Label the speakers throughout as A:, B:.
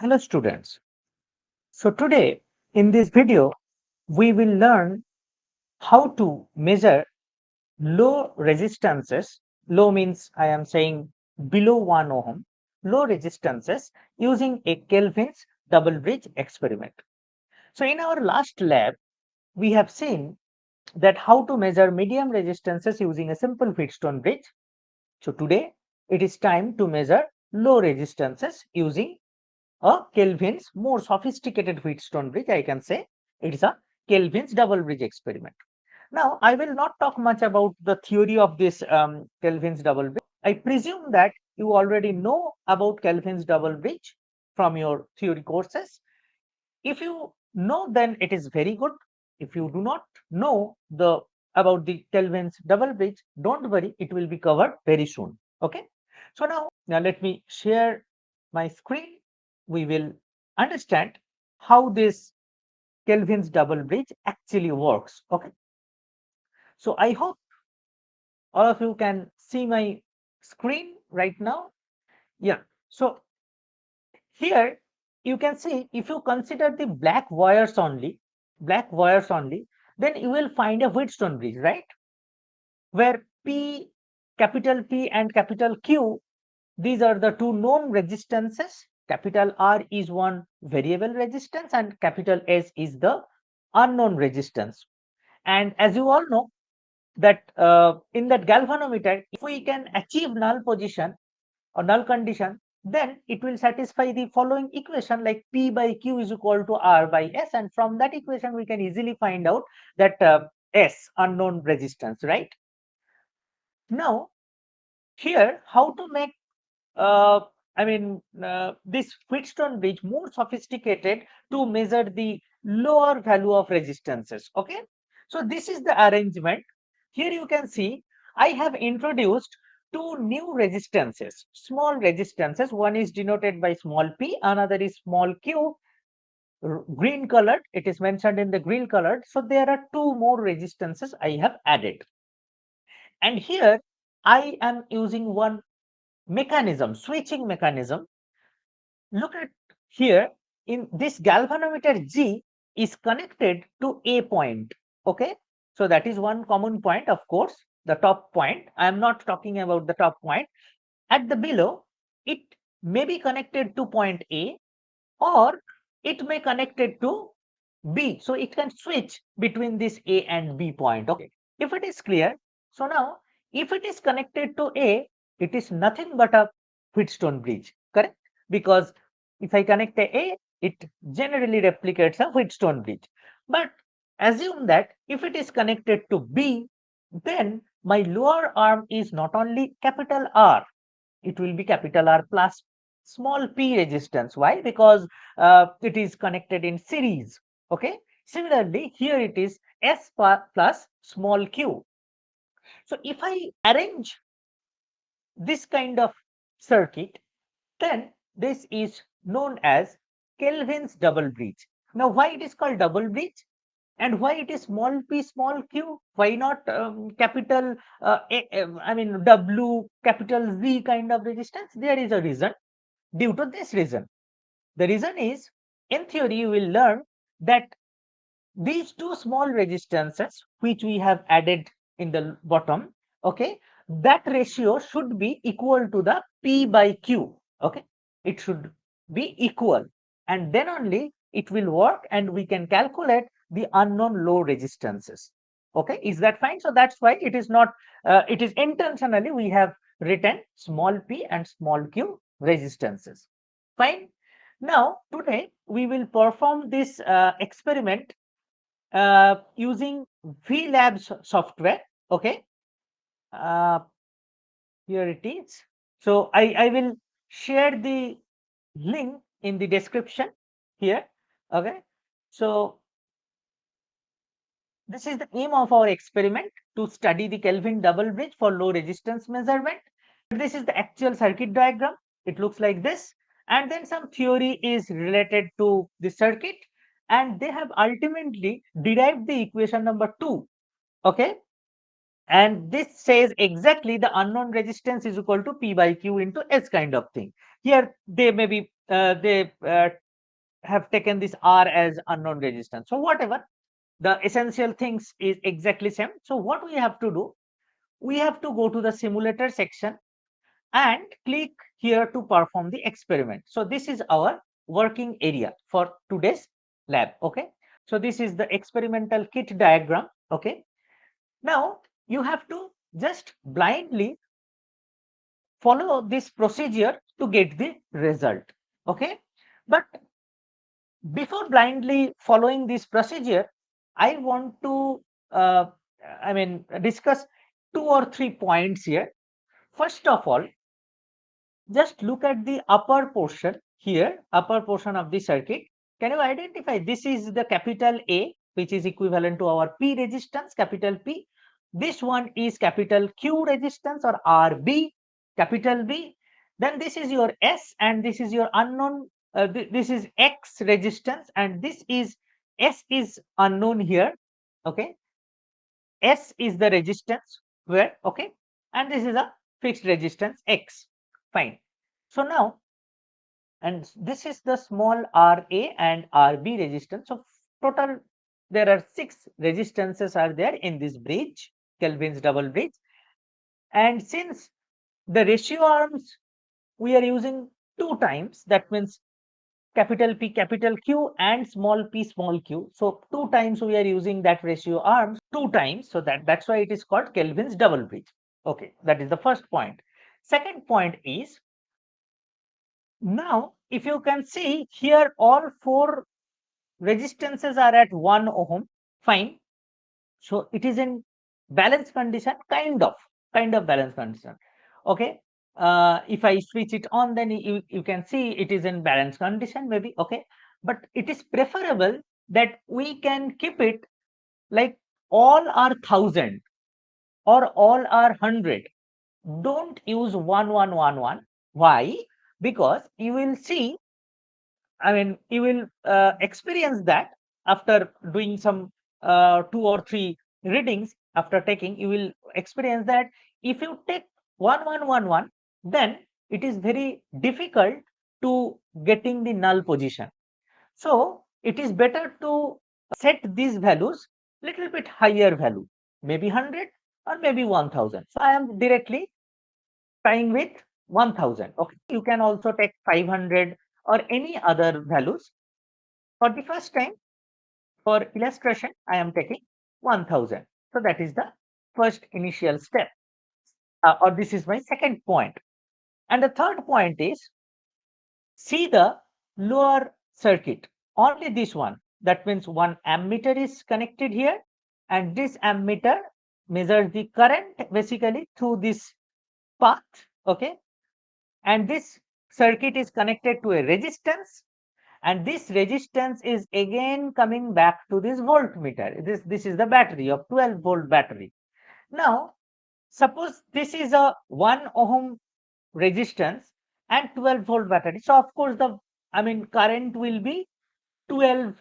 A: Hello students. So today in this video we will learn how to measure low resistances. Low means I am saying below 1 ohm. Low resistances using a Kelvin's double bridge experiment. So in our last lab we have seen that how to measure medium resistances using a simple Wheatstone bridge. So today it is time to measure low resistances using a Kelvin's more sophisticated Wheatstone bridge. I can say it is a Kelvin's double bridge experiment. Now, I will not talk much about the theory of this Kelvin's double bridge. I presume that you already know about Kelvin's double bridge from your theory courses. If you know, then it is very good. If you do not know the about the Kelvin's double bridge, don't worry, it will be covered very soon. Okay. So now let me share my screen. We will understand how this Kelvin's double bridge actually works. Okay. So I hope all of you can see my screen right now. Yeah. So here you can see, if you consider the black wires only, then you will find a Wheatstone bridge, right? Where P, capital P and capital Q, these are the two known resistances. Capital R is one variable resistance and capital S is the unknown resistance. And as you all know that in that galvanometer, if we can achieve null position or null condition, then it will satisfy the following equation, like P by Q is equal to R by S, and from that equation we can easily find out that S, unknown resistance, right? Now here, how to make uh, this Wheatstone bridge more sophisticated to measure the lower value of resistances. Okay, so this is the arrangement. Here you can see I have introduced two new resistances, small resistances. One is denoted by small p, another is small q, green colored. It is mentioned in the green colored. So there are two more resistances I have added. And here I am using one mechanism, switching mechanism. Look at here, in this galvanometer G is connected to A point. Okay, so that is one common point, of course, the top point. I am not talking about the top point. At the below, it may be connected to point A, or it may connected to B. So it can switch between this A and B point. Okay, if it is clear. So now, if it is connected to A, it is nothing but a Wheatstone bridge, correct? Because if I connect A, it generally replicates a Wheatstone bridge. But assume that if it is connected to B, then my lower arm is not only capital R, it will be capital R plus small p resistance. Why? Because it is connected in series. Okay. Similarly, here it is S plus small q. So if I arrange this kind of circuit, then this is known as Kelvin's double bridge. Now, why it is called double bridge? And why it is small p small q? Why not capital W capital Z kind of resistance? There is a reason. Due to this reason, the reason is, in theory you will learn that these two small resistances which we have added in the bottom, okay, that ratio should be equal to the P by Q. Okay, it should be equal, and then only it will work and we can calculate the unknown low resistances. Okay, is that fine? So that's why it is not, it is intentionally we have written small p and small q resistances. Fine. Now today we will perform this experiment using VLabs software. Okay, uh, here it is. So I will share the link in the description here. Okay, so this is the aim of our experiment, to study the Kelvin double bridge for low resistance measurement. This is the actual circuit diagram. It looks like this, and then some theory is related to the circuit, and they have ultimately derived the equation number 2. Okay, and this says exactly the unknown resistance is equal to P by Q into S kind of thing. Here they maybe they have taken this R as unknown resistance. So whatever, the essential things is exactly same. So what we have to do, we have to go to the simulator section and click here to perform the experiment. So this is our working area for today's lab. Okay, so this is the experimental kit diagram. Okay, now you have to just blindly follow this procedure to get the result. Okay, but before blindly following this procedure, I want to discuss two or three points here. First of all, just look at the upper portion here, upper portion of the circuit. Can you identify this is the capital A, which is equivalent to our P resistance, capital P. This one is capital Q resistance or RB, capital B. Then this is your S and this is your unknown, this is X resistance and this is S is unknown here. Okay. S is the resistance where, okay, and this is a fixed resistance X. Fine. So now, and this is the small Ra and Rb resistance. So total, there are 6 resistances are there in this bridge, Kelvin's double bridge. And since the ratio arms we are using 2 times, that means capital P, capital Q and small p, small q. So 2 times we are using that ratio arms 2 times. So that's why it is called Kelvin's double bridge. Okay, that is the first point. Second point is, now if you can see here, all 4 resistances are at 1 ohm. Fine. So it is in balance condition, kind of balance condition. Okay. If I switch it on, then you can see it is in balance condition maybe. Okay, but it is preferable that we can keep it like all are 1000 or all are 100. Don't use 1111. Why? Because you will see, you will experience that after doing some 2 or 3 readings. After taking, you will experience that if you take 1111, then it is very difficult to getting the null position. So it is better to set these values little bit higher value, maybe 100 or maybe 1000. So I am directly trying with 1000. Okay, you can also take 500 or any other values. For the first time, for illustration, I am taking 1000. So that is the first initial step, or this is my second point. And the third point is, see the lower circuit, only this one. That means one ammeter is connected here, and this ammeter measures the current basically through this path. Okay, and this circuit is connected to a resistance, and this resistance is again coming back to this voltmeter. This is the battery of 12-volt battery. Now suppose this is a 1 ohm resistance and 12-volt battery, so of course the current will be 12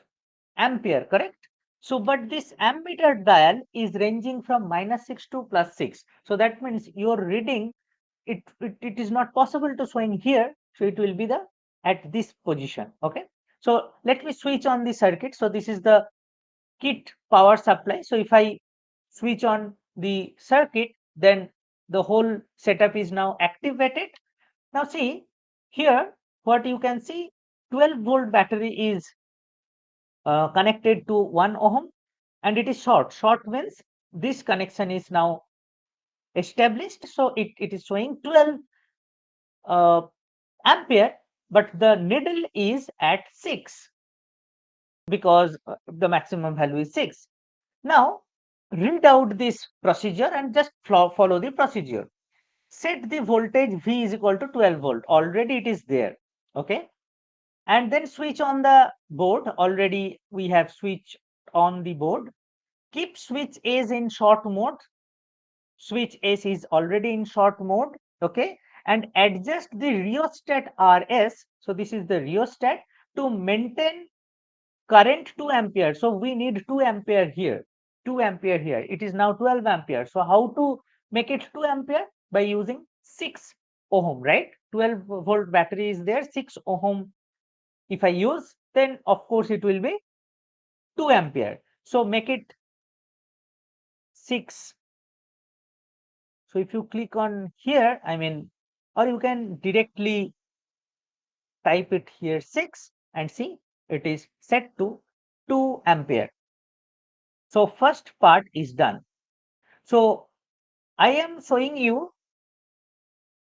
A: ampere, correct? So but this ammeter dial is ranging from -6 to +6. So that means your reading, it is not possible to showing here. So it will be the at this position. Okay, so let me switch on the circuit. So this is the kit power supply. So if I switch on the circuit, then the whole setup is now activated. Now see here, what you can see, 12-volt battery is connected to 1 ohm, and it is short means this connection is now established. So it is showing 12 uh, ampere, but the needle is at 6 because the maximum value is 6. Now read out this procedure and just follow the procedure. Set the voltage V is equal to 12 volt. Already it is there. Okay, and then switch on the board. Already we have switched on the board. Keep switch S in short mode. Switch S is already in short mode. Okay, and adjust the rheostat RS. So this is the rheostat to maintain current 2 ampere. So we need 2 ampere here. 2 ampere here. It is now 12 ampere. So how to make it 2 ampere? By using 6 ohm, right? 12-volt battery is there, 6 ohm. If I use, then of course it will be 2 ampere. So make it 6. So if you click on here, or you can directly type it here 6 and see it is set to 2 ampere. So first part is done. So I am showing you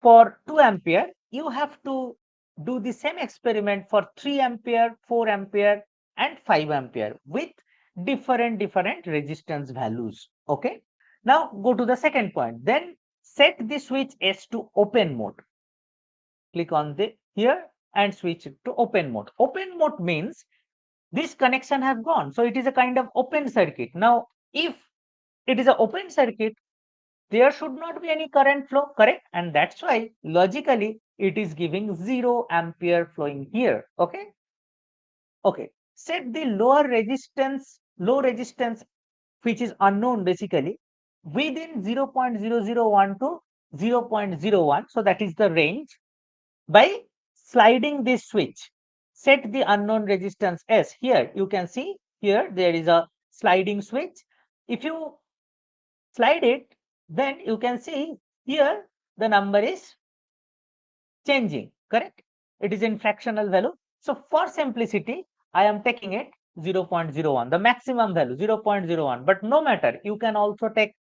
A: for 2 ampere, you have to do the same experiment for 3 ampere, 4 ampere and 5 ampere with different resistance values. Okay. Now go to the second point. Then set the switch S to open mode. Click on the here and switch it to open mode. Open mode means this connection have gone. So it is a kind of open circuit. Now, if it is an open circuit, there should not be any current flow, correct? And that's why logically it is giving 0 ampere flowing here. Okay. Okay. Set the low resistance, which is unknown basically, within 0.001 to 0.01. So that is the range. By sliding this switch, set the unknown resistance S. Here you can see here there is a sliding switch. If you slide it, then you can see here the number is changing, correct? It is in fractional value. So for simplicity, I am taking it 0.01, the maximum value 0.01. But no matter, you can also take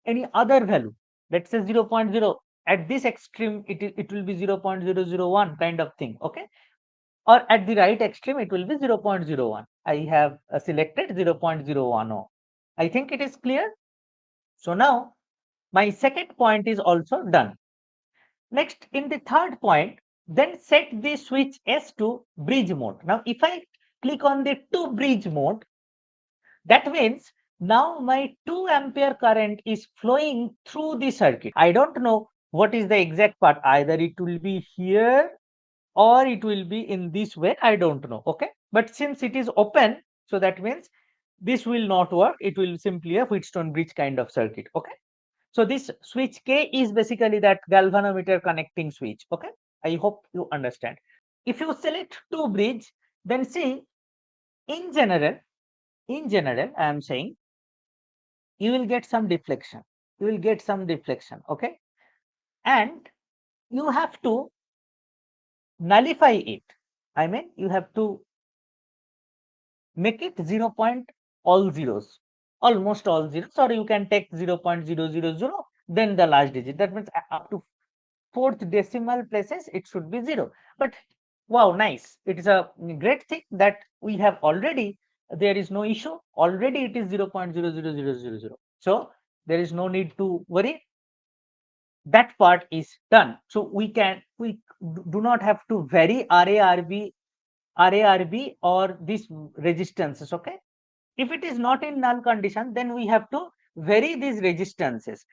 A: any other value. Let's say 0.0. At this extreme, it will be 0.001 kind of thing. Okay. Or at the right extreme, it will be 0.01. I have selected 0.010. I think it is clear. So now my second point is also done. Next, in the third point, then set the switch S to bridge mode. Now, if I click on the to bridge mode, that means now my 2 ampere current is flowing through the circuit. I don't know what is the exact part. Either it will be here or it will be in this way. I don't know. Okay. But since it is open, so that means this will not work. It will simply a Wheatstone bridge kind of circuit. Okay. So this switch K is basically that galvanometer connecting switch. Okay. I hope you understand. If you select two bridge, then see in general, I am saying you will get some deflection. You will get some deflection. Okay. And you have to nullify it. You have to make it 0 point all zeros, almost all zeros, or you can take 0.000, then the last digit. That means up to fourth decimal places, it should be 0. But wow, nice. It is a great thing that we have already, there is no issue. Already it is 0.00000. So there is no need to worry. That part is done. So we do not have to vary RARB or these resistances. Okay. If it is not in null condition, then we have to vary these resistances.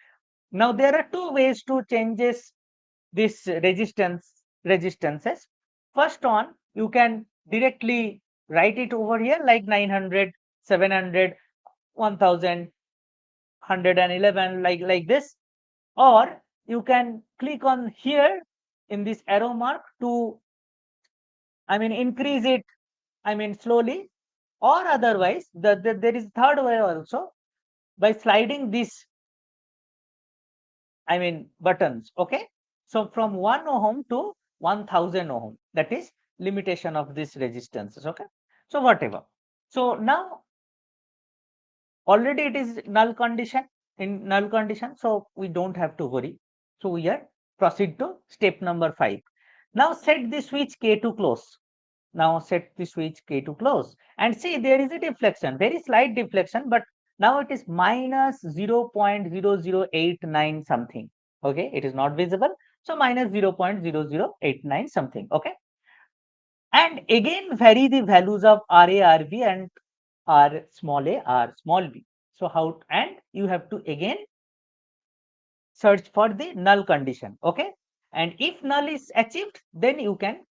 A: Now there are two ways to changes this resistances. First one, you can directly write it over here like 900, 700, 1000, 111, like this, or you can click on here in this arrow mark to increase it slowly, or otherwise there is third way also by sliding this buttons. Okay. So from 1 ohm to 1000 ohm, that is limitation of this resistances. Okay. So whatever. So now already it is null condition, in null condition. So we don't have to worry. So we are proceed to step number 5. Now set the switch K to close. Now set the switch K to close and see there is a deflection, very slight deflection, but now it is minus 0.0089 something. Okay, it is not visible. So minus 0.0089 something. Okay. And again vary the values of RARB and R small a, R small b. So how, and you have to again search for the null condition. Okay. And if null is achieved, then you can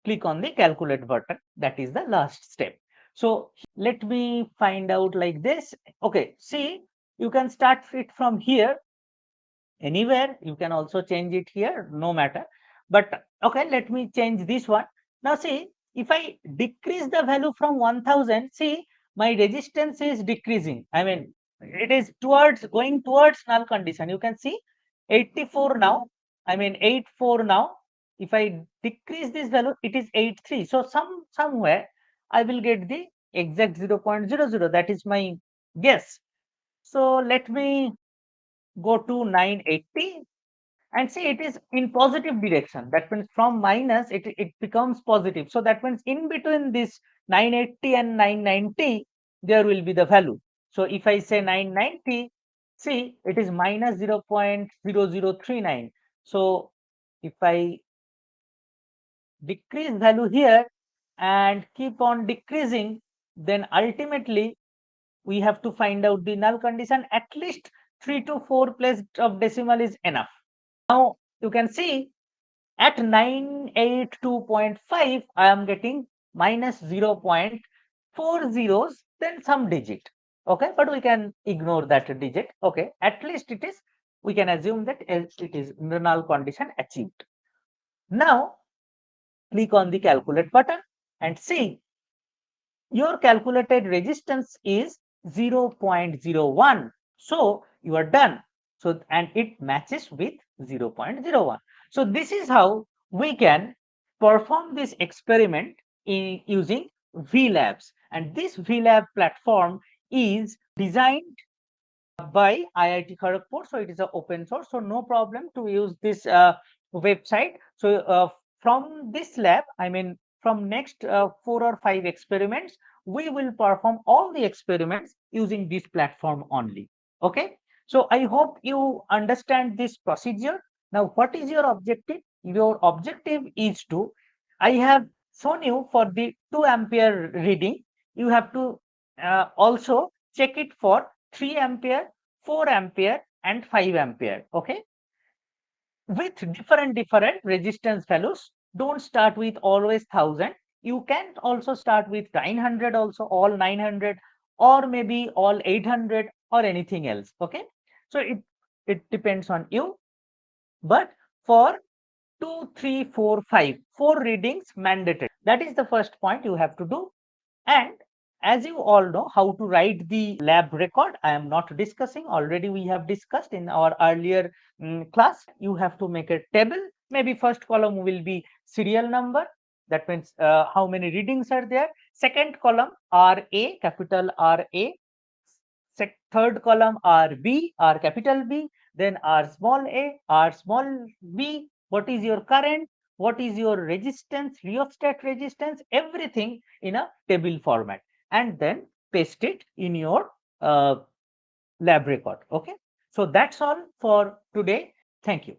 A: click on the calculate button. That is the last step. So let me find out like this. Okay, see, you can start it from here anywhere. You can also change it here, no matter. But okay, let me change this one. Now see, if I decrease the value from 1000, see, my resistance is decreasing. I mean, it is towards going towards null condition. You can see 84 now. I mean 84 now. If I decrease this value, it is 83. So somewhere I will get the exact 0.00. That is my guess. So let me go to 980 and see, it is in positive direction. That means from minus it becomes positive. So that means in between this 980 and 990 there will be the value. So if I say 990, see, it is minus 0.0039. So if I decrease value here and keep on decreasing, then ultimately we have to find out the null condition. At least 3 to 4 place of decimal is enough. Now you can see at 982.5 I am getting minus 0.40, then some digit. Okay, but we can ignore that digit. Okay, at least it is, we can assume that it is the null condition achieved. Now click on the calculate button and see, your calculated resistance is 0.01. So you are done. So and it matches with 0.01. So this is how we can perform this experiment in using VLabs. And this VLab platform is designed by IIT Kharagpur. So it is an open source. So no problem to use this website. So from this lab, I mean from next 4 or 5 experiments, we will perform all the experiments using this platform only. Okay. So I hope you understand this procedure. Now, what is your objective? Your objective is to, I have shown you for the 2 ampere reading, you have to also check it for 3 ampere, 4 ampere and 5 ampere. Okay, with different resistance values. Don't start with always 1000. You can also start with 900, also all 900, or maybe all 800 or anything else. Okay, so it depends on you. But for 2, 3, 4, 5, 4 readings mandatory. That is the first point you have to do. And as you all know how to write the lab record, I am not discussing. Already we have discussed in our earlier class. You have to make a table. Maybe first column will be serial number. That means how many readings are there. Second column RA, capital RA. Third column RB, R capital B. Then R small a, R small b. What is your current? What is your resistance, rheostat resistance, everything in a table format, and then paste it in your lab record. Okay, so that's all for today. Thank you.